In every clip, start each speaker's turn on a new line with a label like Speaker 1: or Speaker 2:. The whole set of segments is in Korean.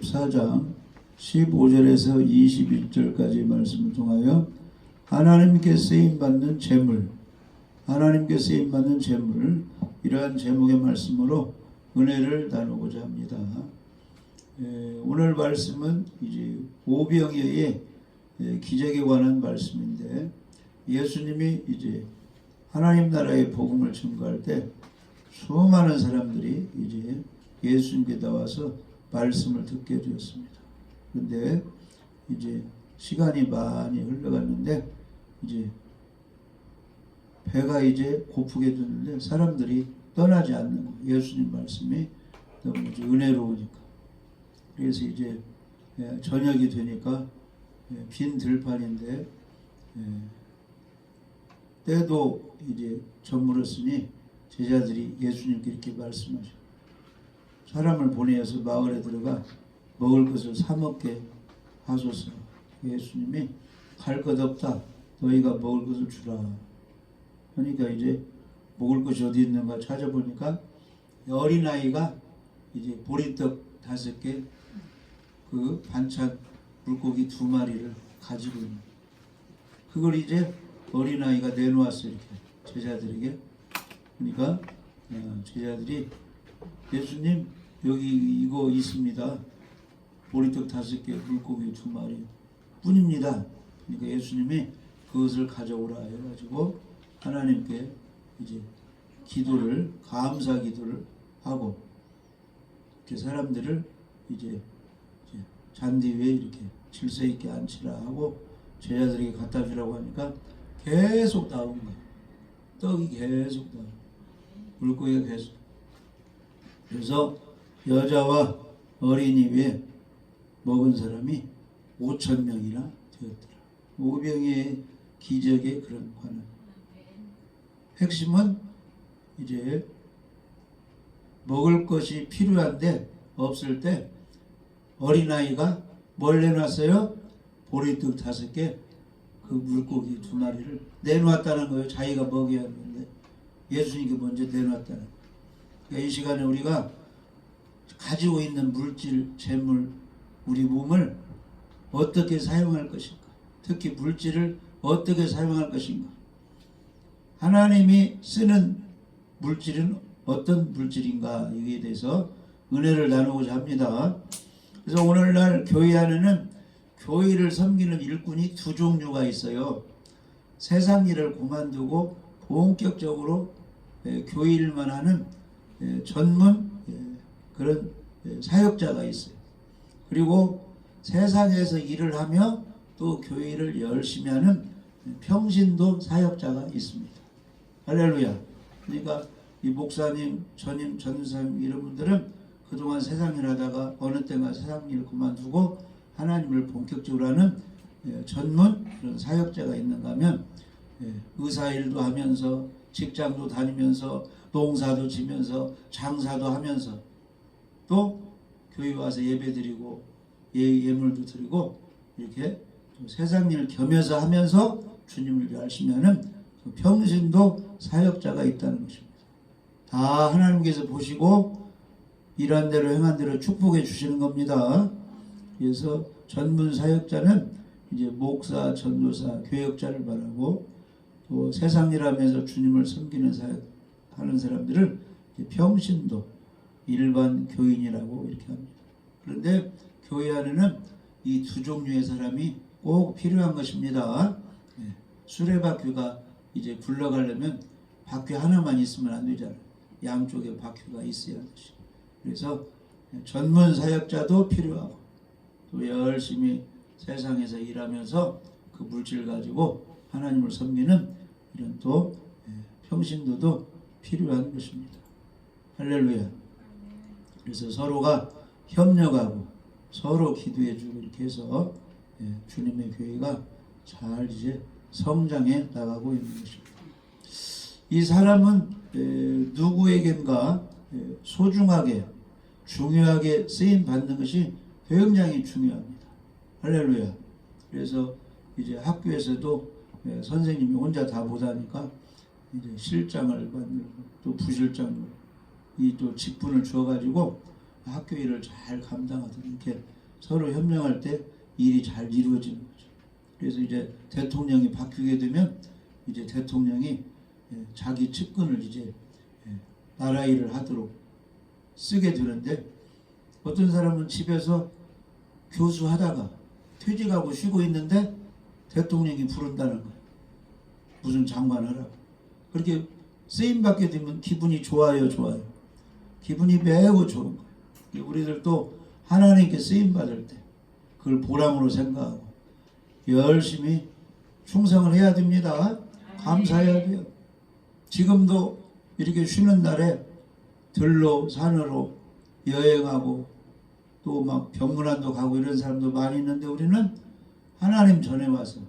Speaker 1: 14장 15절에서 21절까지 말씀을 통하여 하나님께 쓰임받는 재물, 하나님께 쓰임받는 재물, 이러한 제목의 말씀으로 은혜를 나누고자 합니다. 오늘 말씀은 이제 오병이어의 기적에 관한 말씀인데, 예수님이 이제 하나님 나라의 복음을 전가할 때 수많은 사람들이 이제 예수님께 나와서 말씀을 듣게 되었습니다. 그런데 이제 시간이 많이 흘러갔는데 이제 배가 이제 고프게 되는데 사람들이 떠나지 않는 거예요. 예수님 말씀이 너무 이제 은혜로우니까. 그래서 이제 저녁이 되니까 빈 들판인데 때도 이제 저물었으니 제자들이 예수님께 이렇게 말씀하셔요. 사람을 보내어서 마을에 들어가 먹을 것을 사 먹게 하소서. 예수님이 갈 것 없다. 너희가 먹을 것을 주라. 그러니까 이제 먹을 것이 어디 있는가 찾아보니까 어린아이가 이제 보리떡 5개, 그 반찬 물고기 2마리를 가지고 있는, 그걸 이제 어린아이가 내놓았어요. 이렇게 제자들에게. 그러니까 제자들이 예수님 여기 이거 있습니다. 보리떡 5개, 물고기 2마리 뿐입니다. 그러니까 예수님이 그것을 가져오라 해가지고 하나님께 이제 기도를, 감사 기도를 하고, 이렇게 사람들을 이제 잔디 위에 이렇게 질서 있게 앉히라 하고 제자들에게 갖다 주라고 하니까 계속 나온 거예요. 떡이 계속 나온 거예요. 물고기가 계속. 그래서 여자와 어린이 위에 먹은 사람이 5,000명이나 되었더라. 오병이의 기적의 그런 관원. 핵심은 이제 먹을 것이 필요한데 없을 때 어린아이가 뭘 내놨어요? 보리떡 5개, 그 물고기 2마리를 내놓았다는 거예요. 자기가 먹여야 하는데 예수님께 먼저 내놨다는 거예요. 그러니까 이 시간에 우리가 가지고 있는 물질, 재물, 우리 몸을 어떻게 사용할 것인가, 특히 물질을 어떻게 사용할 것인가, 하나님이 쓰는 물질은 어떤 물질인가, 여기에 대해서 은혜를 나누고자 합니다. 그래서 오늘날 교회 안에는 교회를 섬기는 일꾼이 2종류가 있어요. 세상 일을 그만두고 본격적으로 교회 일만 하는 전문 그런 사역자가 있어요. 그리고 세상에서 일을 하며 또 교회를 열심히 하는 평신도 사역자가 있습니다. 할렐루야. 그러니까 이 목사님, 전임, 전사님 이런 분들은 그동안 세상 일 하다가 어느 때가 세상 일 그만두고 하나님을 본격적으로 하는 전문 그런 사역자가 있는가 하면, 의사 일도 하면서 직장도 다니면서 농사도 지면서 장사도 하면서 또 교회 와서 예배 드리고 예물도 드리고 이렇게 세상 일을 겸해서 하면서 주님을 열심히 하는 평신도 사역자가 있다는 것입니다. 다 하나님께서 보시고 일한 대로 행한 대로 축복해 주시는 겁니다. 그래서 전문 사역자는 이제 목사, 전도사, 교역자를 말하고, 또 세상 일하면서 주님을 섬기는 하는 사람들을 평신도, 일반 교인이라고 이렇게 합니다. 그런데 교회 안에는 이 2종류의 사람이 꼭 필요한 것입니다. 수레바퀴가 이제 굴러가려면 바퀴 하나만 있으면 안 되잖아요. 양쪽에 바퀴가 있어야 하듯이. 그래서 전문 사역자도 필요하고, 또 열심히 세상에서 일하면서 그 물질 가지고 하나님을 섬기는 이런 또 평신도도 필요한 것입니다. 할렐루야. 그래서 서로가 협력하고 서로 기도해주고 이렇게 해서 주님의 교회가 잘 이제 성장해 나가고 있는 것입니다. 이 사람은 누구에겐가 소중하게, 중요하게 쓰임 받는 것이 굉장히 중요합니다. 할렐루야. 그래서 이제 학교에서도 선생님이 혼자 다 못하니까 이제 실장을 만들고 또 부실장을 이 또 직분을 주어가지고 학교 일을 잘 감당하도록 이렇게 서로 협력할 때 일이 잘 이루어지는 거죠. 그래서 이제 대통령이 바뀌게 되면 이제 대통령이 자기 측근을 이제 나라 일을 하도록 쓰게 되는데, 어떤 사람은 집에서 교수하다가 퇴직하고 쉬고 있는데 대통령이 부른다는 거예요. 무슨 장관 하라고. 그렇게 쓰임받게 되면 기분이 좋아요, 좋아요. 기분이 매우 좋은 거예요. 우리들도 하나님께 쓰임받을 때 그걸 보람으로 생각하고 열심히 충성을 해야 됩니다. 감사해야 돼요. 지금도 이렇게 쉬는 날에 들로 산으로 여행하고 또 막 병문안도 가고 이런 사람도 많이 있는데, 우리는 하나님 전에 와서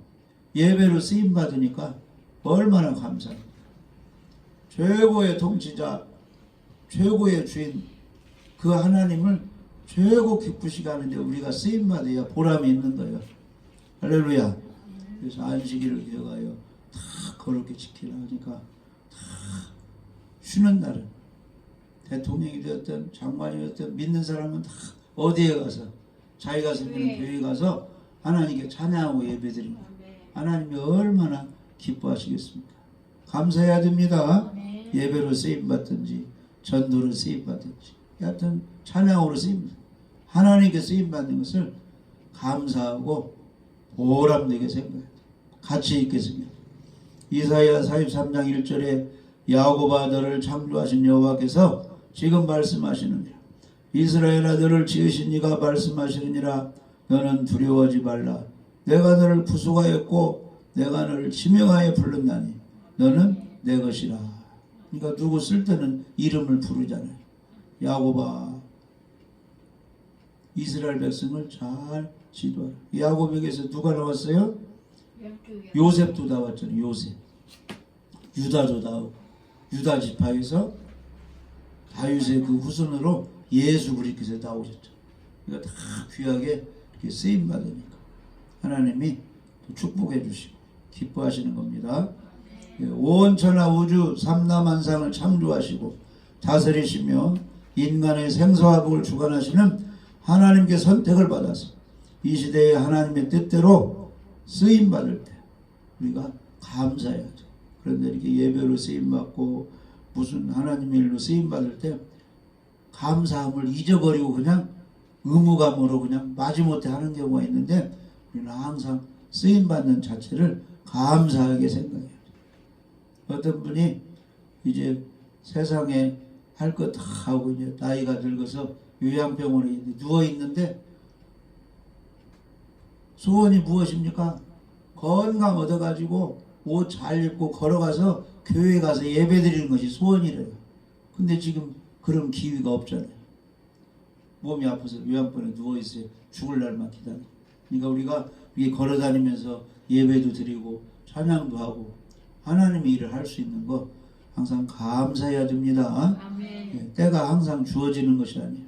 Speaker 1: 예배로 쓰임 받으니까 얼마나 감사합니다. 최고의 통치자, 최고의 주인 그 하나님을 최고 기쁘시게 하는데 우리가 쓰임 받아야 보람이 있는 거예요. 할렐루야. 그래서 안식일을 기억하여 다 거룩히 지키라 하니까, 다 쉬는 날은 대통령이 되었든 장관이 되었든 믿는 사람은 다 어디에 가서, 자기가 섬기는 교회에 가서 하나님께 찬양하고 예배드리는 거예요. 하나님이 얼마나 기뻐하시겠습니까? 감사해야 됩니다. 예배로 쓰임받든지 전도로 쓰임받든지 하여튼 찬양으로 쓰임, 하나님께 쓰임받는 것을 감사하고 보람되게 생각해야 돼요. 같이 읽겠습니다. 이사야 43장 1절에 야곱아 너를 창조하신 여호와께서 지금 말씀하시느니라. 이스라엘아 너를 지으신 이가 말씀하시느니라. 너는 두려워하지 말라. 내가 너를 구속하였고 내가 너를 지명하여 불렀나니 너는 내 것이라. 그러니까 누구 쓸 때는 이름을 부르잖아요. 야곱아, 이스라엘 백성을 잘 지도하라. 야곱에게서 누가 나왔어요? 요셉도 나왔잖아요. 요셉. 유다도 나오고, 유다 지파에서 다윗의 그 후손으로 예수 그리스도께서 나오셨죠. 그러니까 다 귀하게 쓰임 받으니까 하나님이 축복해 주시고 기뻐하시는 겁니다. 온 천하 우주 삼라만상을 창조하시고 다스리시며 인간의 생사화복을 주관하시는 하나님께 선택을 받아서 이 시대에 하나님의 뜻대로 쓰임 받을 때 우리가 감사해야죠. 그런데 이렇게 예배로 쓰임 받고 무슨 하나님의 일로 쓰임 받을 때 감사함을 잊어버리고 그냥 의무감으로 그냥 마지못해 하는 경우가 있는데, 우리는 항상 쓰임 받는 자체를 감사하게 생각해요. 어떤 분이 이제 세상에 할 것 다 하고 이제 나이가 늙어서 요양병원에 누워 있는데 소원이 무엇입니까? 건강 얻어가지고 옷 잘 입고 걸어가서 교회 가서 예배 드리는 것이 소원이래요. 근데 지금 그런 기회가 없잖아요. 몸이 아파서 요양병원에 누워있어요. 죽을 날만 기다려. 그러니까 우리가 이게 걸어다니면서 예배도 드리고 찬양도 하고 하나님의 일을 할 수 있는 거 항상 감사해야 됩니다. 네, 때가 항상 주어지는 것이 아니에요.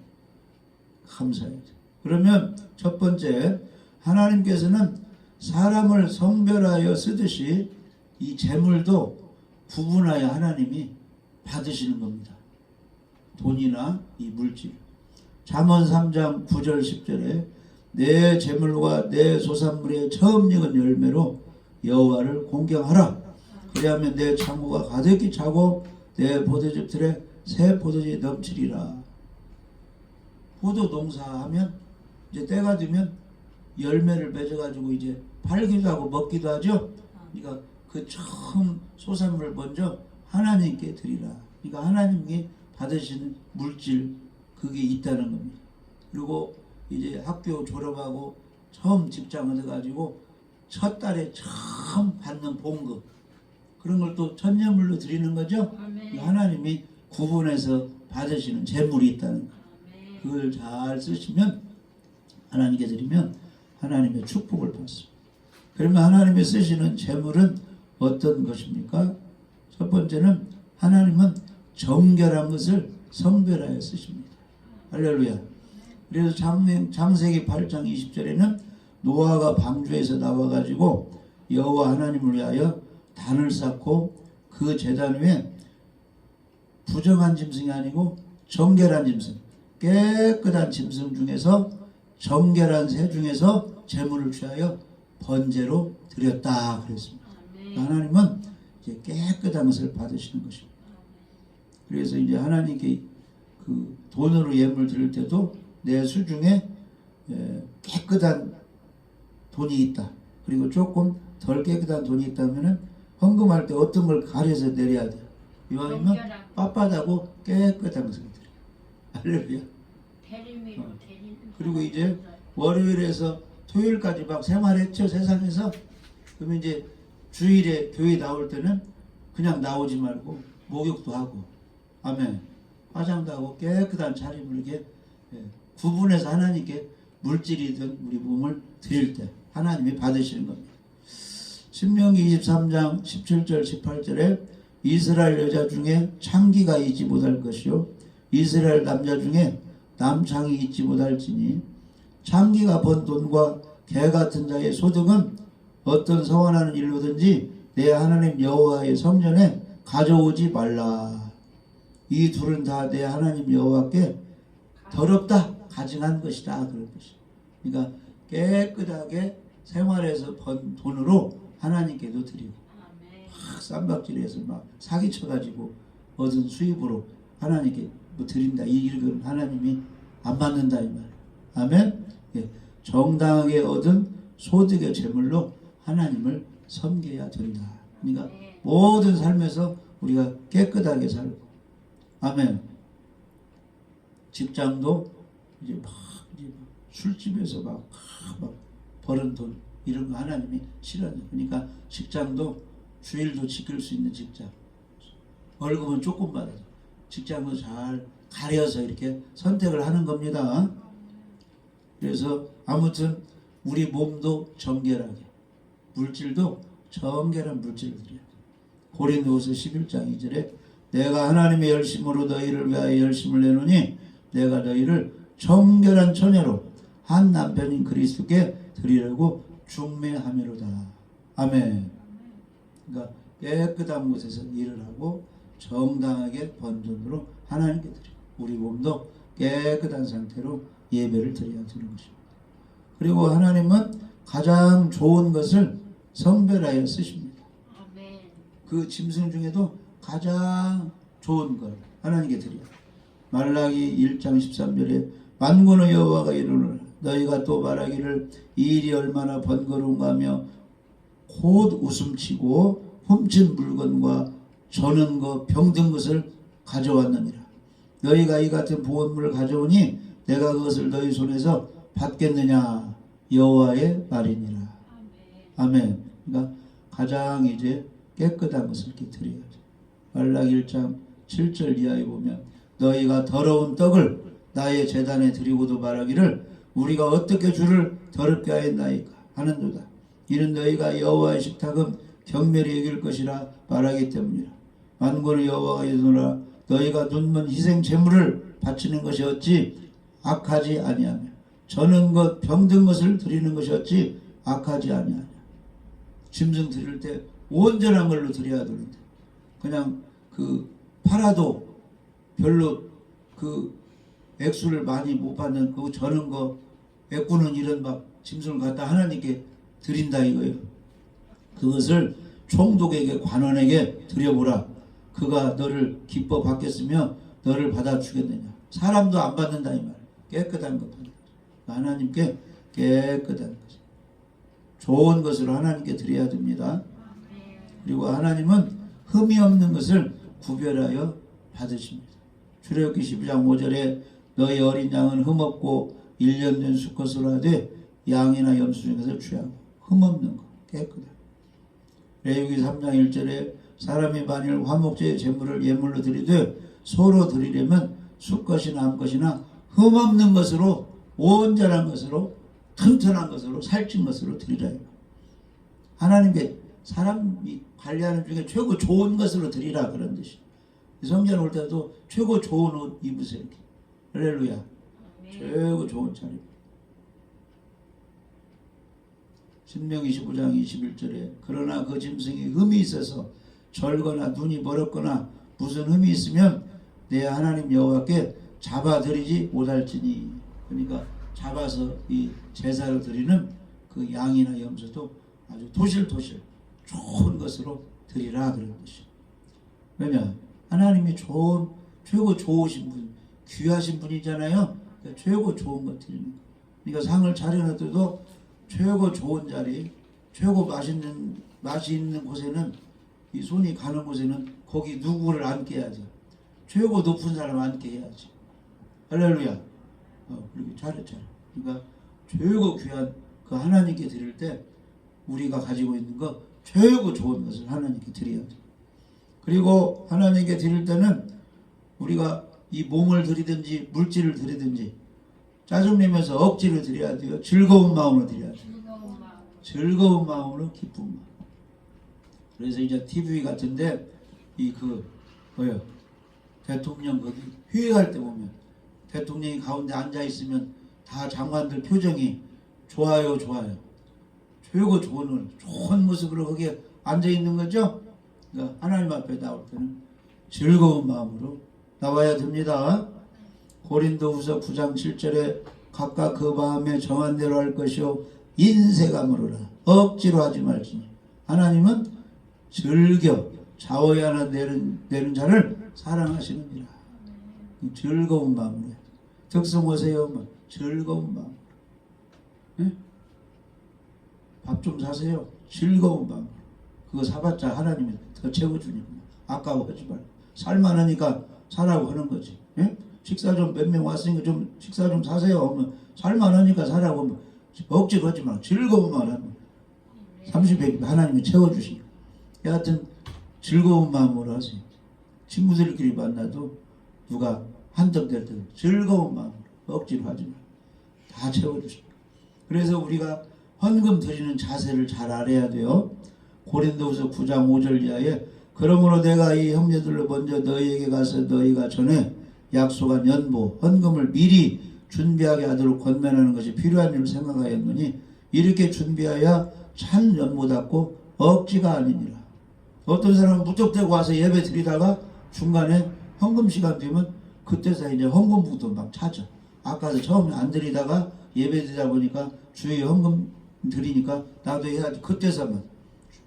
Speaker 1: 감사해야죠. 그러면 첫 번째, 하나님께서는 사람을 성별하여 쓰듯이 이 재물도 구분하여 하나님이 받으시는 겁니다. 돈이나 이 물질. 잠언 3장 9절 10절에 내 재물과 내 소산물의 처음 익은 열매로 여호와를 공경하라. 그리하면 내 창고가 가득히 차고 내 포도즙 틀에 새 포도즙이 넘치리라. 포도 농사하면 이제 때가 되면 열매를 맺어가지고 이제 팔기도 하고 먹기도 하죠. 그러니까 그 처음 소산물을 먼저 하나님께 드리라. 그러니까 하나님께 받으시는 물질 그게 있다는 겁니다. 그리고 이제 학교 졸업하고 처음 직장 얻어가지고 첫 달에 처음 받는 봉급 그런 걸 또 천년물로 드리는 거죠. 하나님이 구분해서 받으시는 재물이 있다는 거. 그걸 잘 쓰시면 하나님께 드리면 하나님의 축복을 받습니다. 그러면 하나님이 쓰시는 재물은 어떤 것입니까? 첫 번째는 하나님은 정결한 것을 성별하여 쓰십니다. 할렐루야. 그래서 창세기 8장 20절에는 노아가 방주에서 나와가지고 여호와 하나님을 위하여 단을 쌓고 그 제단 위에 부정한 짐승이 아니고 정결한 짐승, 깨끗한 짐승 중에서 정결한 새 중에서 제물을 취하여 번제로 드렸다 그랬습니다. 하나님은 이제 깨끗한 것을 받으시는 것입니다. 그래서 이제 하나님께 그 돈으로 예물 드릴 때도 내 수중에 깨끗한 돈이 있다. 그리고 조금 덜 깨끗한 돈이 있다면은 헌금할 때 어떤 걸 가려서 내려야 돼요. 이왕이면 빳빳하고 깨끗한 것을 드려요. 할렐루야. 그리고 이제 월요일에서 토요일까지 막 생활했죠, 세상에서. 그러면 이제 주일에 교회 나올 때는 그냥 나오지 말고 목욕도 하고, 아멘, 화장도 하고 깨끗한 차림을 이렇게 구분해서 하나님께 물질이든 우리 몸을 드릴 때 하나님이 받으시는 겁니다. 신명기 23장 17절 18절에 이스라엘 여자 중에 창기가 있지 못할 것이요 이스라엘 남자 중에 남창이 있지 못할지니 창기가 번 돈과 개 같은 자의 소득은 어떤 서원하는 일로든지 내 하나님 여호와의 성전에 가져오지 말라. 이 둘은 다 내 하나님 여호와께 더럽다 가증한 것이다 그런 것이. 그러니까 깨끗하게 생활에서 번 돈으로 하나님께도 드리고 막 쌈박질해서 막 사기쳐가지고 얻은 수입으로 하나님께 뭐 드린다 이건 하나님이 안 받는다 이 말이에요. 아멘. 예. 정당하게 얻은 소득의 제물로 하나님을 섬겨야 된다. 그러니까 모든 삶에서 우리가 깨끗하게 살고, 아멘. 직장도 이제 막 술집에서 막 버는 돈 이런 거 하나님이 싫어요. 그러니까 직장도 주일도 지킬 수 있는 직장, 월급은 조금 받아서 직장도 잘 가려서 이렇게 선택을 하는 겁니다. 그래서 아무튼 우리 몸도 정결하게, 물질도 정결한 물질을 드려야 돼. 고린도후서 11장 2절에 내가 하나님의 열심으로 너희를 위하여 열심을 내노니 내가 너희를 정결한 처녀로 한 남편인 그리스도께 드리려고 중매하미로다. 아멘. 그러니까 깨끗한 곳에서 일을 하고 정당하게 번 돈으로 하나님께 드리고 우리 몸도 깨끗한 상태로 예배를 드려야 되는 것입니다. 그리고 하나님은 가장 좋은 것을 성별하여 쓰십니다. 그 짐승 중에도 가장 좋은 걸 하나님께 드려요. 말라기 1장 13절에 만군의 여호와가 이르노라 너희가 또 말하기를 이 일이 얼마나 번거로운가 하며 곧 웃음치고 훔친 물건과 저는 것 병든 것을 가져왔느니라. 너희가 이 같은 보온물을 가져오니 내가 그것을 너희 손에서 받겠느냐 여호와의 말이니라. 아멘. 그러니까 가장 이제 깨끗한 것을 이렇게 드려야죠. 말라기 1장 7절 이하에 보면 너희가 더러운 떡을 나의 제단에 드리고도 말하기를 우리가 어떻게 주를 더럽게 하였나이까 하는도다. 이는 너희가 여호와의 식탁은 경멸히 여길 것이라 말하기 때문이라. 만군의 여호와가 이르노라 너희가 눈먼 희생 제물을 바치는 것이 어찌 악하지 아니하며 저는 것 병든 것을 드리는 것이 어찌 악하지 아니하냐. 짐승 드릴 때 온전한 걸로 드려야 되는데 그냥 그 팔아도 별로 그 액수를 많이 못 받는 그 저는 거 애꾸는 이런 막 짐승을 갖다 하나님께 드린다 이거예요. 그것을 총독에게 관원에게 드려보라. 그가 너를 기뻐 받겠으며 너를 받아주겠느냐. 사람도 안 받는다 이 말. 깨끗한 것 받는 것. 하나님께 깨끗한 것. 좋은 것으로 하나님께 드려야 됩니다. 그리고 하나님은 흠이 없는 것을 구별하여 받으십니다. 출애굽기 12장 5절에 너희 어린 양은 흠없고 1년 된 수컷으로 하되 양이나 염소 중에서 취하고 흠없는 것 깨끗하고. 레위기 3장 1절에 사람이 만일 화목제의 제물을 예물로 드리되 소로 드리려면 수컷이나 암컷이나 흠없는 것으로 온전한 것으로 튼튼한 것으로 살찐 것으로 드리라. 하나님께 사람이 관리하는 중에 최고 좋은 것으로 드리라 그런 뜻이. 성전 올 때도 최고 좋은 옷 입으세요. 할렐루야. 최고 좋은 차림. 신명기 15장 21절에 그러나 그 짐승이 흠이 있어서 절거나 눈이 멀었거나 무슨 흠이 있으면 내 하나님 여호와께 잡아들이지 못할지니. 그러니까 잡아서 이 제사를 드리는 그 양이나 염소도 아주 도실도실 좋은 것으로 드리라 그런 것이요. 왜냐? 하나님이 최고 좋으신 분, 귀하신 분이잖아요. 그러니까 최고 좋은 것 드리는 거. 그러니까 상을 차려놔도 최고 좋은 자리, 최고 맛이 있는 곳에는, 이 손이 가는 곳에는 거기 누구를 앉게 해야지. 최고 높은 사람 앉게 해야지. 할렐루야. 그렇게 차례. 그러니까 최고 귀한 그 하나님께 드릴 때 우리가 가지고 있는 거 최고 좋은 것을 하나님께 드려야 돼. 그리고 하나님께 드릴 때는 우리가 이 몸을 드리든지 물질을 드리든지 짜증내면서 억지로 드려야 돼요. 즐거운 마음으로 드려야 돼요. 즐거운 마음으로, 기쁜 마음. 그래서 이제 TV 같은데 대통령 거기 회의할 때 보면 대통령이 가운데 앉아 있으면 다 장관들 표정이 좋아요. 최고 좋은 모습으로 거기에 앉아 있는 거죠. 그러니까 하나님 앞에 나올 때는 즐거운 마음으로 나와야 됩니다. 고린도후서 9장 7절에 각각 그 마음에 정한 대로 할 것이요 인색함으로라 억지로 하지 말지니 하나님은 즐겨 자원이 하나 내는 자를 사랑하시느니라. 즐거운 마음으로 득성하세요. 즐거운 마음으로. 네? 밥 좀 사세요. 즐거운 마음으로. 그거 사봤자 하나님이 더 채워주니까 아까워하지 말고. 살만하니까 사라고 하는 거지. 예? 식사 좀 몇 명 왔으니까 좀 식사 좀 사세요 하면 살만하니까 사라고 하면 억지로 하지 말고 즐거운 말 하면 30배 하나님이 채워주시니까. 여하튼 즐거운 마음으로 하세요. 친구들끼리 만나도 누가 한턱될 때 즐거운 마음으로 억지로 하지 말고 다 채워주시니까. 그래서 우리가 헌금 드리는 자세를 잘 알아야 돼요. 고린도후서 9장 5절 이하에 그러므로 내가 이 형제들로 먼저 너희에게 가서 너희가 전에 약속한 연보 헌금을 미리 준비하게 하도록 권면하는 것이 필요한 일을 생각하였느니 이렇게 준비하여 참 연보답고 억지가 아니니라. 어떤 사람은 무턱대고 와서 예배 드리다가 중간에 헌금 시간 되면 그때서 이제 헌금부터 막 찾아. 아까도 처음에 안 드리다가 예배 드리다 보니까 주의 헌금 드리니까 나도 해야지. 그때서만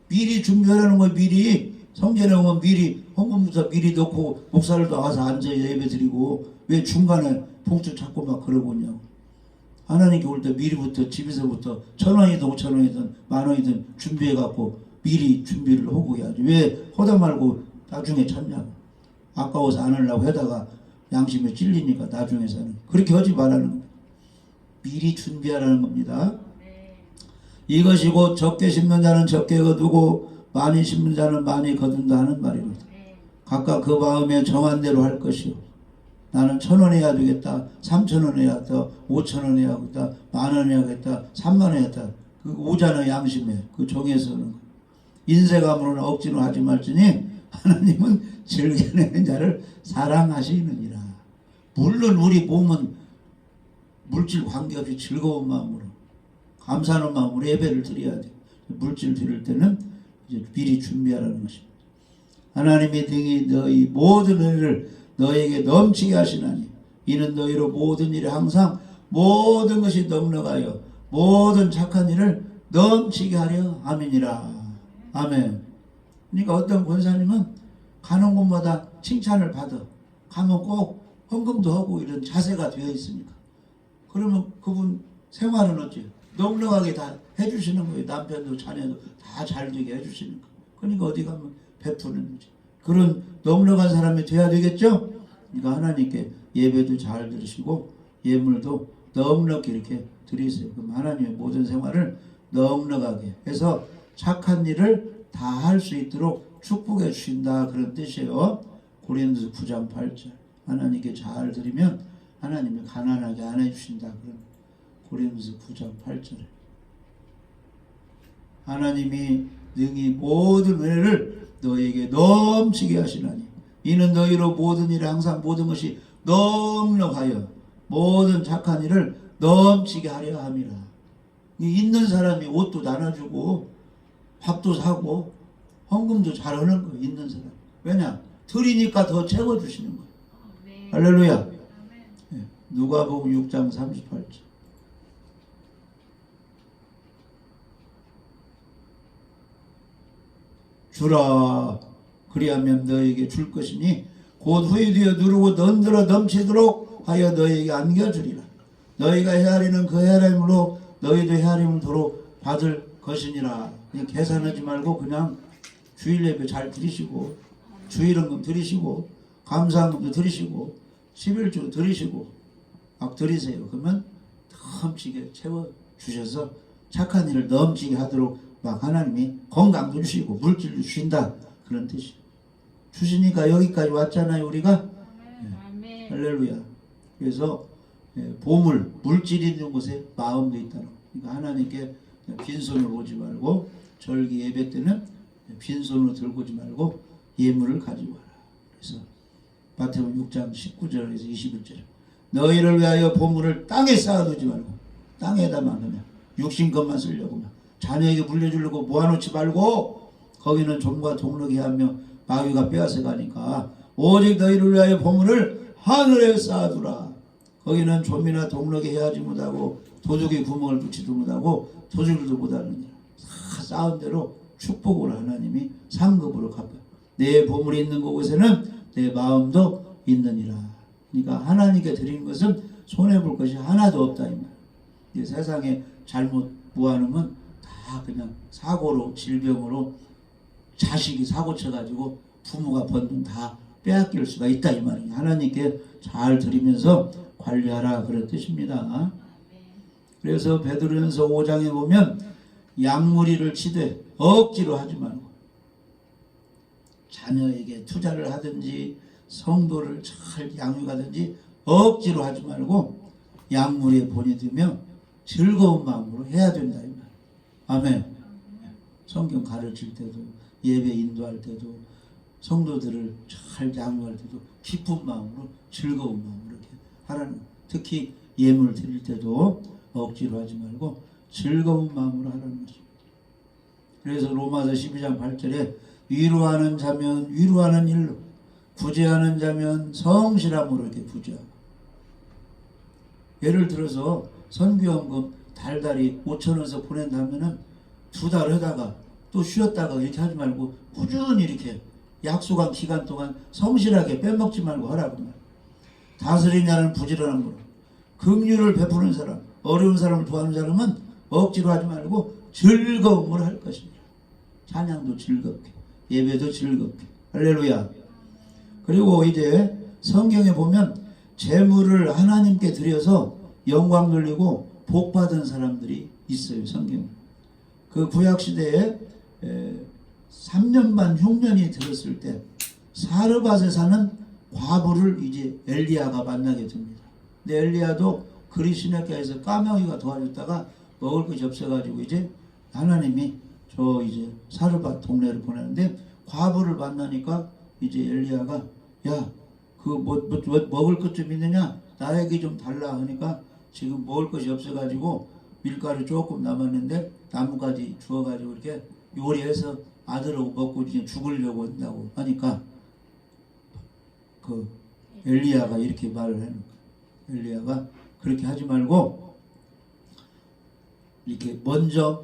Speaker 1: 미리 준비하라는 거예요. 미리 성전에 오면 미리 헌금부터 미리 넣고 목사를 나와서 앉아 예배 드리고 왜 중간에 봉투 찾고 막 그러고 있냐고. 하나님께 올 때 미리부터 집에서부터 1,000원이든 5,000원이든 10,000원이든 준비해갖고 미리 준비를 하고 해야지. 왜 하다 말고 나중에 찾냐고. 아까워서 안 하려고 하다가 양심에 찔리니까 나중에서는 그렇게 하지 말라는 겁니다. 미리 준비하라는 겁니다. 이것이 곧 적게 심는 자는 적게 거두고 많이 심는 자는 많이 거둔다 하는 말입니다. 각각 그 마음에 정한 대로 할 것이요. 나는 1,000원 해야 되겠다. 3,000원 해야겠다. 5,000원 해야겠다. 10,000원 해야겠다. 30,000원 해야겠다. 그 오잖아 양심에. 그 정에서는. 인색함으로는 억지로 하지 말지니 하나님은 즐겨내는 자를 사랑하시느니라. 물론 우리 몸은 물질 관계없이 즐거운 마음으로 감사하는 마음으로 예배를 드려야 돼. 물질 드릴 때는 이제 미리 준비하라는 것입니다. 하나님이 등이 너희 모든 은혜를 너에게 넘치게 하시나니 이는 너희로 모든 일에 항상 모든 것이 넉넉하여 모든 착한 일을 넘치게 하려 함이니라. 아멘. 그러니까 어떤 권사님은 가는 곳마다 칭찬을 받아. 가면 꼭 헌금도 하고 이런 자세가 되어 있으니까. 그러면 그분 생활은 어째요? 넉넉하게 다 해주시는 거예요. 남편도 자녀도 다 잘 되게 해주시니까. 그러니까 어디 가면 베푸는 거지. 그런 넉넉한 사람이 돼야 되겠죠? 그러니까 하나님께 예배도 잘 들으시고 예물도 넉넉히 이렇게 드리세요. 그럼 하나님의 모든 생활을 넉넉하게 해서 착한 일을 다 할 수 있도록 축복해 주신다. 그런 뜻이에요. 고린도서 9장 8절. 하나님께 잘 드리면 하나님이 가난하게 안 해주신다. 그런 고린도서 9장 8절에 하나님이 능히 모든 은혜를 너희에게 넘치게 하시나니 이는 너희로 모든 일에 항상 모든 것이 넉넉하여 모든 착한 일을 넘치게 하려 함이라. 있는 사람이 옷도 나눠주고 밥도 사고 헌금도 잘하는 거예요. 있는 사람. 왜냐? 드리니까 더 채워주시는 거예요. 할렐루야. 누가복음 6장 38절. 주라 그리하면 너에게 줄 것이니 곧 후에 누르고 넘들어 넘치도록 하여 너에게 안겨주리라. 너희가 헤아리는 그 헤아림으로 너희도 헤아림을 도로 받을 것이니라. 그냥 계산하지 말고 그냥 주일 예배 잘 드리시고 주일헌금 드리시고 감사헌금도 드리시고 11조 드리시고 막 드리세요. 그러면 넘치게 채워주셔서 착한 일을 넘치게 하도록 막 하나님이 건강도 주시고 물질도 주신다 그런 뜻이에요. 주시니까 여기까지 왔잖아요 우리가. 네. 할렐루야. 그래서 보물 물질이 있는 곳에 마음도 있다는 거. 그러니까 하나님께 빈손으로 오지 말고 절기 예배 때는 빈손으로 들고 오지 말고 예물을 가지고 와라. 그래서 마태복음 6장 19절에서 21절 너희를 위하여 보물을 땅에 쌓아두지 말고 땅에다만 그냥 육신 것만 쓰려고 자녀에게 물려주려고 모아놓지 말고 거기는 좀과 동력이 하며 마귀가 빼앗아 가니까 오직 너희를 위하여 보물을 하늘에 쌓아두라. 거기는 좀이나 동력이 해하지 못하고 도둑이 구멍을 뚫지도 못하고 도둑질도 못하느니라. 다 쌓은 대로 축복으로 하나님이 상급으로 갚아. 내 보물이 있는 곳에는 내 마음도 있느니라. 그러니까 하나님께 드리는 것은 손해볼 것이 하나도 없다 이 말. 세상에 잘못 모아놓으면 다 그냥 사고로 질병으로 자식이 사고 쳐가지고 부모가 번 돈 다 빼앗길 수가 있다 이 말이에요. 하나님께 잘 드리면서 관리하라 그런 뜻입니다. 그래서 베드로전서 5장에 보면 양무리를 치되 억지로 하지 말고 자녀에게 투자를 하든지 성도를 잘 양육하든지 억지로 하지 말고 양무리에 본이 되며 즐거운 마음으로 해야 된다 이 말. 아멘. 성경 가르칠 때도 예배 인도할 때도 성도들을 잘 양육할 때도 기쁜 마음으로 즐거운 마음으로 이렇게 하라는. 특히 예물 드릴 때도 억지로 하지 말고 즐거운 마음으로 하라는 것입니다. 그래서 로마서 12장 8절에 위로하는 자면 위로하는 일로 구제하는 자면 성실함으로 이렇게 구제하고. 예를 들어서 선교연금 달달이 5,000원에서 보낸다면은 2달 하다가 또 쉬었다가 이렇게 하지 말고 꾸준히 이렇게 약속한 기간 동안 성실하게 빼먹지 말고 하라고. 다스리냐는 부지런한 거로 긍휼을 베푸는 사람, 어려운 사람을 도와주는 사람은 억지로 하지 말고 즐거움으로 할 것입니다. 찬양도 즐겁게, 예배도 즐겁게. 할렐루야. 그리고 이제 성경에 보면 재물을 하나님께 드려서 영광 돌리고 복 받은 사람들이 있어요. 성경. 그 구약시대에 3년 반 흉년이 들었을 때 사르밧에 사는 과부를 이제 엘리야가 만나게 됩니다. 근데 엘리야도 그리시네가에서 까마귀가 도와줬다가 먹을 것이 없어가지고 이제 하나님이 저 이제 사르밧 동네를 보내는데 과부를 만나니까 이제 엘리야가 야, 그 먹을 것 좀 있느냐? 나에게 좀 달라 하니까 지금 먹을 것이 없어가지고 밀가루 조금 남았는데 나뭇가지 주워가지고 이렇게 요리해서 아들하고 먹고 이제 죽으려고 한다고 하니까 그 엘리야가 이렇게 말을 해놓은 거예요. 엘리야가 그렇게 하지 말고 이렇게 먼저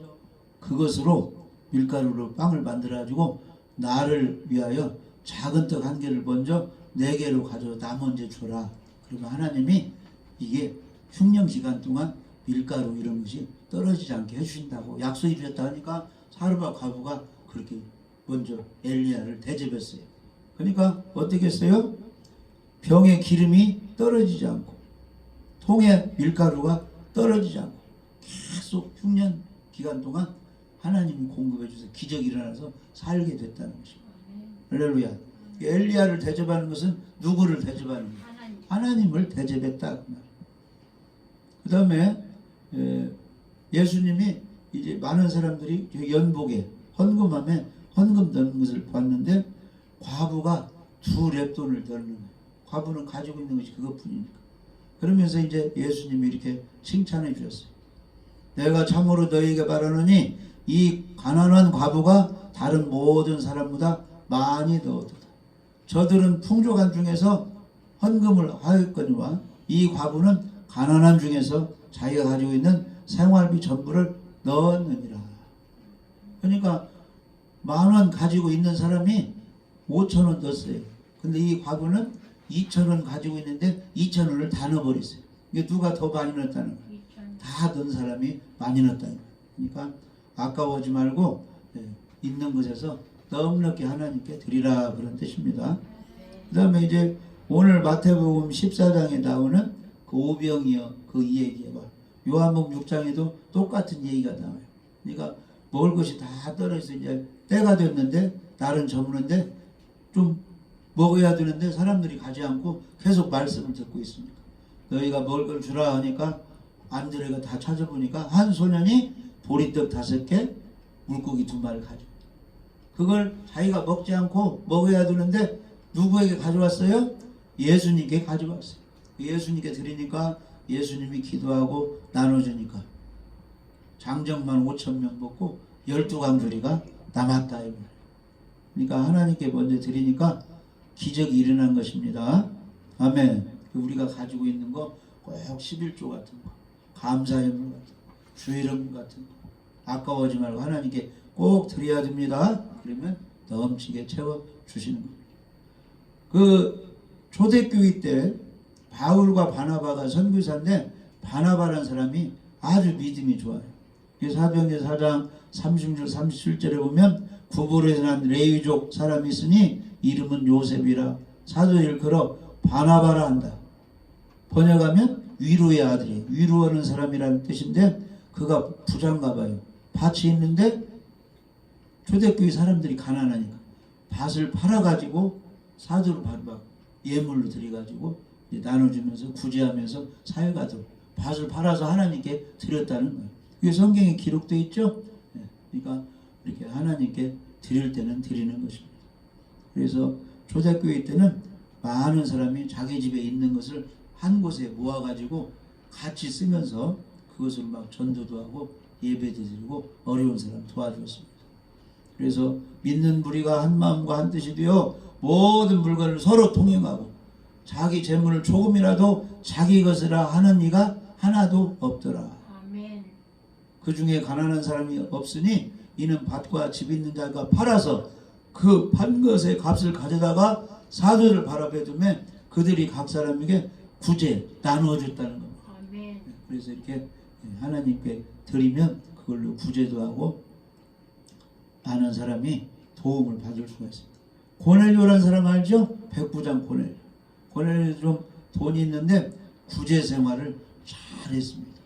Speaker 1: 그것으로 밀가루로 빵을 만들어가지고 나를 위하여 작은 떡 1개를 먼저 4개로 가져와 나 먼저 줘라. 그러면 하나님이 이게 흉년 기간 동안 밀가루 이런 것이 떨어지지 않게 해주신다고 약속해 주셨다 하니까 사르밧 과부가 그렇게 먼저 엘리야를 대접했어요. 그러니까 어떻게 했어요? 병에 기름이 떨어지지 않고 통에 밀가루가 떨어지지 않고 계속 흉년 기간 동안 하나님이 공급해 주셔서 기적이 일어나서 살게 됐다는 것입니다. 할렐루야. 엘리야를 대접하는 것은 누구를 대접하는 거예요? 하나님을 대접했다. 그 다음에 예수님이 이제 많은 사람들이 연복에 헌금함에 헌금 넣는 것을 봤는데 과부가 2렙돈을 넣는 거예요. 과부는 가지고 있는 것이 그것뿐이니까. 그러면서 이제 예수님이 이렇게 칭찬해 주셨어요. 내가 참으로 너희에게 말하노니 이 가난한 과부가 다른 모든 사람보다 많이 넣었도다. 저들은 풍족한 중에서 헌금을 하였거니와 이 과부는 가난한 중에서 자기가 가지고 있는 생활비 전부를 넣었느니라. 그러니까 10,000원 가지고 있는 사람이 5,000원 넣었어요. 근데 이 과부는 2,000원 가지고 있는데 2,000원을 다 넣어버렸어요. 이게 누가 더 많이 넣었다는 거예요. 다 넣은 사람이 많이 넣었다는 거예요. 그러니까 아까워하지 말고 있는 것에서 넉넉히 하나님께 드리라, 그런 뜻입니다. 그 다음에 이제 오늘 마태복음 14장에 나오는 그 오병이어 그 이야기가 요한복음 6장에도 똑같은 얘기가 나와요. 그러니까 먹을 것이 다 떨어져서 이제 때가 됐는데 날은 저무는데 좀 먹어야 되는데 사람들이 가지 않고 계속 말씀을 듣고 있습니다. 너희가 먹을 걸 주라 하니까 안드레가 다 찾아보니까 한 소년이 보리떡 5개, 물고기 2마리를 가지고, 그걸 자기가 먹지 않고 먹어야 되는데 누구에게 가져왔어요? 예수님께 가져왔어요. 예수님께 드리니까 예수님이 기도하고 나눠주니까 장정만 5,000명 먹고 12강조리가 남았다. 그러니까 하나님께 먼저 드리니까 기적이 일어난 것입니다. 아멘. 우리가 가지고 있는 거 꼭 11조 같은 거, 감사연물 같은 거, 주일음 같은 거 아까워하지 말고 하나님께 꼭 드려야 됩니다. 그러면 넘치게 채워주시는 겁니다. 그 초대교회 때 바울과 바나바가 선교사인데 바나바라는 사람이 아주 믿음이 좋아요. 사도행전 4장 36절 37절에 보면 구불에서 난 레위족 사람이 있으니 이름은 요셉이라 사도를 걸어 바나바라 한다. 번역하면 위로의 아들이, 위로하는 사람이라는 뜻인데 그가 부자인가 봐요. 밭이 있는데 초대교회 사람들이 가난하니까 밭을 팔아가지고 사도를 받아 예물로 드려가지고 나눠주면서 구제하면서 사회가 더 밭을 팔아서 하나님께 드렸다는 거예요. 이게 성경에 기록되어 있죠. 그러니까 이렇게 하나님께 드릴 때는 드리는 것입니다. 그래서 초대교회 때는 많은 사람이 자기 집에 있는 것을 한 곳에 모아가지고 같이 쓰면서 그것을 막 전도도 하고 예배도 드리고 어려운 사람 도와주었습니다. 그래서 믿는 무리가 한 마음과 한 뜻이 되어 모든 물건을 서로 통용하고 자기 재물을 조금이라도 자기 것이라 하는 이가 하나도 없더라.
Speaker 2: 아멘.
Speaker 1: 그 중에 가난한 사람이 없으니 이는 밭과 집 있는 자가 팔아서 그 판 것의 값을 가져다가 사도를 바라보에 두며 그들이 각 사람에게 구제 나누어 줬다는 겁니다.
Speaker 2: 아멘.
Speaker 1: 그래서 이렇게 하나님께 드리면 그걸로 구제도 하고 많은 사람이 도움을 받을 수가 있습니다. 고넬료라는 사람 알죠? 백부장 고넬료. 고넬료 좀 돈이 있는데 구제 생활을 잘 했습니다.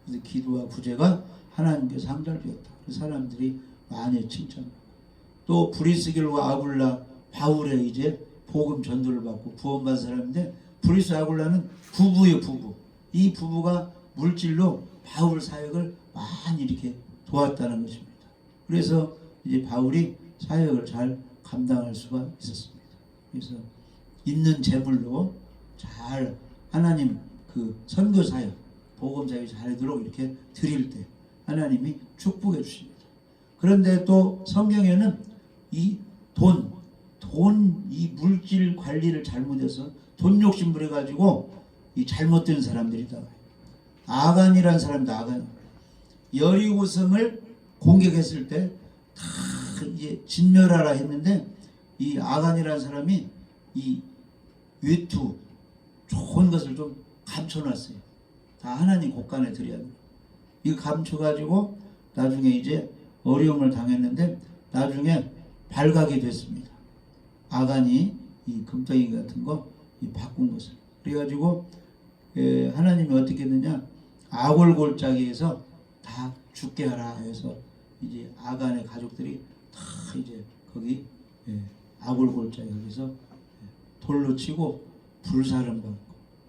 Speaker 1: 그래서 기도와 구제가 하나님께 상달되었다. 그 사람들이 많이 칭찬합니다. 또 브리스길과 아굴라, 바울의 이제 복음 전도를 받고 구원받은 사람인데 브리스 아굴라는 부부예요, 부부. 이 부부가 물질로 바울 사역을 많이 이렇게 도왔다는 것입니다. 그래서 이제 바울이 사역을 잘 감당할 수가 있었습니다. 그래서 있는 재물로 잘 하나님 그 선교 사역, 복음 사역이 잘되도록 이렇게 드릴 때 하나님이 축복해 주십니다. 그런데 또 성경에는 이 이 물질 관리를 잘못해서 돈 욕심 부려가지고 이 잘못된 사람들이다. 아간이라는 사람도 아간. 여리고성을 공격했을 때 다 이제 진멸하라 했는데 이 아간이라는 사람이 이 외투 좋은 것을 좀 감춰놨어요. 다 하나님 곳간에 드려야 돼요. 이거 감춰가지고 나중에 이제 어려움을 당했는데 나중에 발각이 됐습니다. 아간이 이 금덩이 같은 거 바꾼 것을. 그래가지고 하나님이 어떻게 했느냐, 아골골짜기에서 다 죽게 하라 해서 이제 아간의 가족들이 다 이제 거기 아골골짜기 거기서 돌로 치고 불사름 받고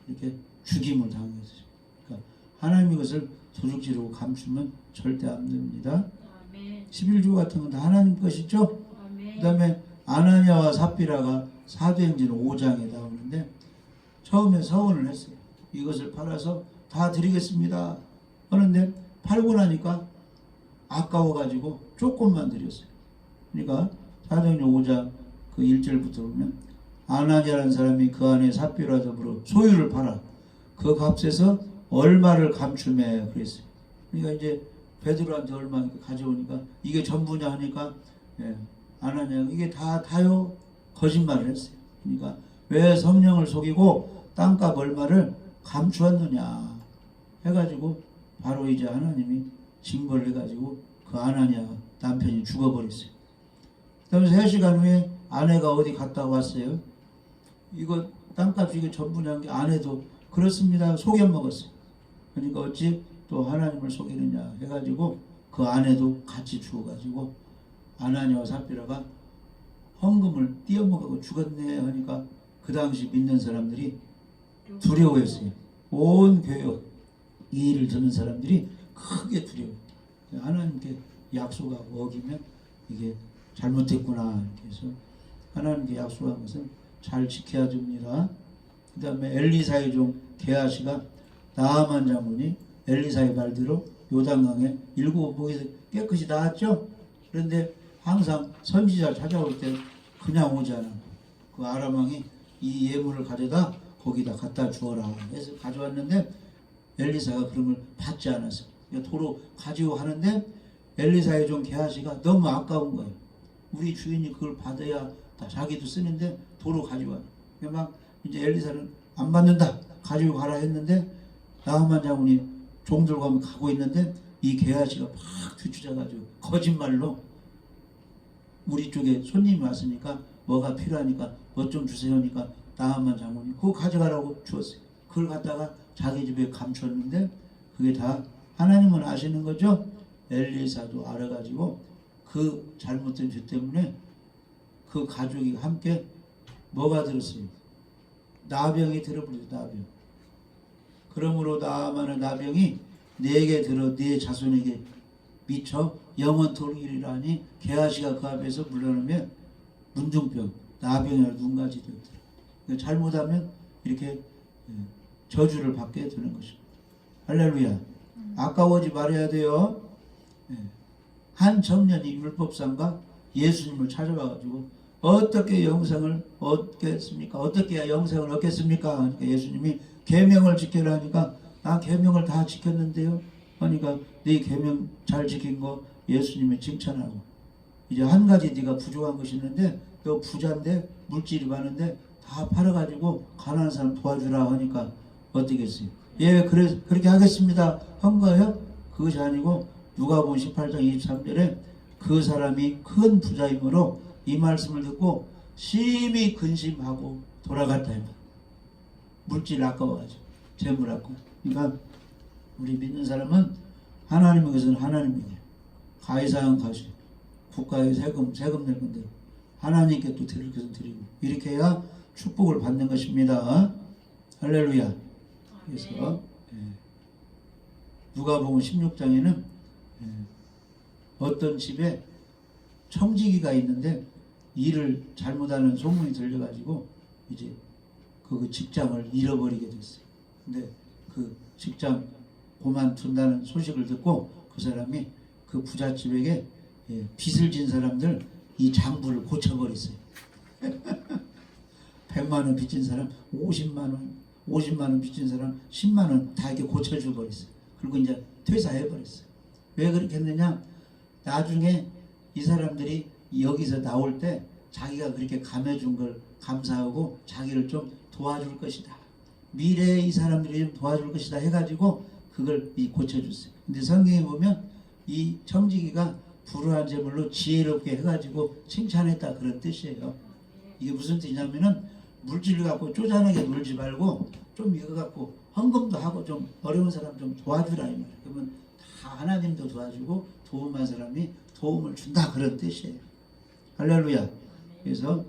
Speaker 1: 이렇게 죽임을 당했어요. 그러니까 하나님이 그것을 도둑질하고 감추면 절대 안 됩니다.
Speaker 2: 아멘.
Speaker 1: 11조 같은 건 다 하나님 것이죠.
Speaker 2: 아멘.
Speaker 1: 그 다음에 아나니아와 삽비라가 사도행전 5장에 나오는데 처음에 서원을 했어요. 이것을 팔아서 다 드리겠습니다 하는데 팔고 나니까 아까워가지고 조금만 드렸어요. 그러니까 사도행전 5장 그 1절부터 보면 아나니아라는 사람이 그 안에 삽비라 더불어 소유를 팔아 그 값에서 얼마를 감춤해 그랬어요. 그러니까 이제 베드로한테 얼마 가져오니까 이게 전부냐 하니까 안 하냐. 이게 다요 거짓말을 했어요. 그러니까 왜 성령을 속이고 땅값 얼마를 감추었느냐 해가지고 바로 이제 하나님이 징벌을 해가지고 그 아나니아 남편이 죽어버렸어요. 그다음에 3시간 후에 아내가 어디 갔다 왔어요. 이거 땅값 이거 전부냐는 게 아내도 그렇습니다. 속여먹었어요. 그러니까 어찌 또 하나님을 속이느냐 해가지고 그 아내도 같이 죽어가지고 아나니아와 삽비라가 헌금을 띄어먹고 죽었네 하니까 그 당시 믿는 사람들이 두려워했어요. 온 교회 이 일을 듣는 사람들이 크게 두려워요. 하나님께 약속하고 어기면 이게 잘못했구나 이렇게 해서 하나님께 약속한 것은 잘 지켜야 됩니다. 그 다음에 엘리사의 종 게하시가 나아만 장군이 엘리사의 말대로 요단강에 7목에서 깨끗이 나왔죠. 그런데 항상 선지자 찾아올 때 그냥 오지 않아. 그 아람 왕이 이 예물을 가져다 거기다 갖다 주어라 해서 가져왔는데 엘리사가 그런 걸 받지 않았어. 도로 가지고 하는데 엘리사의 종 게하시가 너무 아까운 거예요. 우리 주인이 그걸 받아야 자기도 쓰는데 도로 가지고 와. 막 이제 엘리사는 안 받는다 가지고 가라 했는데 나아만 장군이 종들과 가고 있는데 이 게하시가 막 뒤쫓아가지고 거짓말로 우리 쪽에 손님이 왔으니까 뭐가 필요하니까 뭐 좀 주세요 하니까 나아만 장군이 그거 가져가라고 주었어요. 그걸 갖다가 자기 집에 감췄는데 그게 다 하나님은 아시는 거죠. 엘리사도 알아가지고 그 잘못된 죄 때문에 그 가족이 함께 뭐가 들었어요? 나병이 들어버렸어요. 나병. 그러므로 나아만의 나병이 네게 들어 네 자손에게 미쳐 영원토록 이르리라 하니 게하시가 그 앞에서 물러나면 문둥병, 나병이나 눈가지 되었더라. 잘못하면 이렇게 저주를 받게 되는 것입니다. 할렐루야. 아까워지 말아야 돼요. 한 청년이 율법상과 예수님을 찾아와가지고 어떻게 영생을 얻겠습니까? 어떻게 해야 영생을 얻겠습니까? 그러니까 예수님이 계명을 지켜라 하니까 나 계명을 다 지켰는데요. 그러니까 네 계명 잘 지킨 거 예수님이 칭찬하고 이제 한 가지 네가 부족한 것이 있는데 너 부자인데 물질이 많은데 다 팔아가지고 가난한 사람 도와주라 하니까 어떻겠어요? 예, 그렇게 하겠습니다 한 거예요? 그것이 아니고 누가복음 18장 23절에 그 사람이 큰 부자이므로 이 말씀을 듣고 심히 근심하고 돌아갔다. 물질 아까워가지고 재물 아까워. 그러니까 우리 믿는 사람은 하나님의 것은 하나님에게, 가해사항 가시, 국가에 세금 낼 건데 하나님께 또 드릴 것은 드리고 이렇게 해야 축복을 받는 것입니다. 할렐루야. 그래서 누가복음 16장에는 어떤 집에 청지기가 있는데 일을 잘못하는 소문이 들려가지고 이제 그 직장을 잃어버리게 됐어요. 근데 그 직장 그만둔다는 소식을 듣고 그 사람이 그 부잣집에게 빚을 진 사람들 이 장부를 고쳐버렸어요. 100만원 빚진 사람 50만원 빚진 사람 10만원 다 이렇게 고쳐줘 버렸어요. 그리고 이제 퇴사해버렸어요. 왜 그렇게 했느냐? 나중에 이 사람들이 여기서 나올 때 자기가 그렇게 감해준 걸 감사하고 자기를 좀 도와줄 것이다. 미래에 이 사람들이 좀 도와줄 것이다 해가지고 그걸 고쳐줬어요. 근데 성경에 보면 이 청지기가 불우한 재물로 지혜롭게 해가지고 칭찬했다 그런 뜻이에요. 이게 무슨 뜻이냐면은 물질 갖고 쪼잔하게 놀지 말고 좀 이거 갖고 헌금도 하고 좀 어려운 사람 좀 도와주라 이 말이에요. 그러면 다 하나님도 도와주고 도움한 사람이 도움을 준다 그런 뜻이에요. 할렐루야. 그래서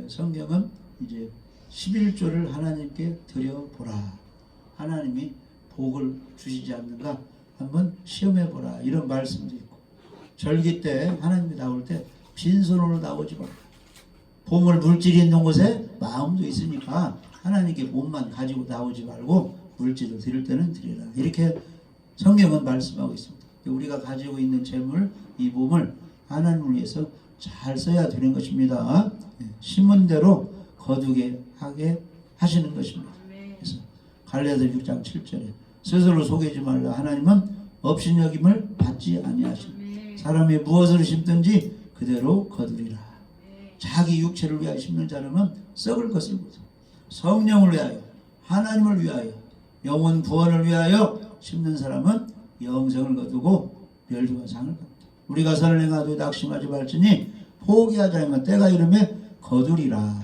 Speaker 1: 성경은 이제 11조를 하나님께 드려보라. 하나님이 복을 주시지 않는가 한번 시험해보라 이런 말씀도 있고 절기 때 하나님이 나올 때 빈손으로 나오지 마. 보물 물질이 있는 곳에 마음도 있으니까 하나님께 몸만 가지고 나오지 말고 물질을 드릴 때는 드리라. 이렇게 성경은 말씀하고 있습니다. 우리가 가지고 있는 재물, 이 몸을 하나님을 위해서 잘 써야 되는 것입니다. 심은 대로 거두게 하게 하시는 것입니다. 그래서 갈라디아 6장 7절에 스스로 속이지 말라. 하나님은 업신여김을 받지 아니하시니 사람이 무엇을 심든지 그대로 거두리라. 자기 육체를 위하여 심는 자는 썩을 것을 거두 성령을 위하여 하나님을 위하여 영원 구원을 위하여 심는 사람은 영생을 거두고 멸류관 상을 받다. 우리가 선을 행하되 낙심하지 말지니 포기하지 않으면 때가 이르매 거두리라.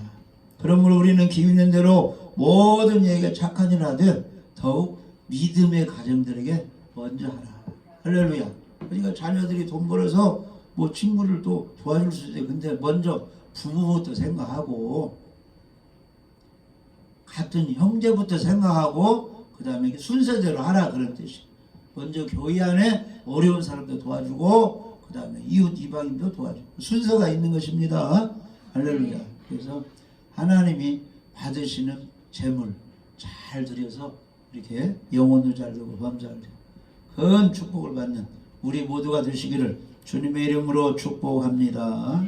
Speaker 1: 그러므로 우리는 기후 있는 대로 모든 이에게 착한 일을 하되 더욱 믿음의 가정들에게 먼저 하라. 할렐루야. 그러니까 자녀들이 돈 벌어서 뭐 친구를 또 도와줄 수도 있는데 근데 먼저 부부부터 생각하고 같은 형제부터 생각하고 그 다음에 순서대로 하라 그런 뜻이. 먼저 교회 안에 어려운 사람도 도와주고 그 다음에 이웃 이방인도 도와주고 순서가 있는 것입니다. 할렐루야. 그래서 하나님이 받으시는 재물 잘 들여서 이렇게 영혼도 잘 되고 범잘 되고 큰 축복을 받는 우리 모두가 되시기를 주님의 이름으로 축복합니다.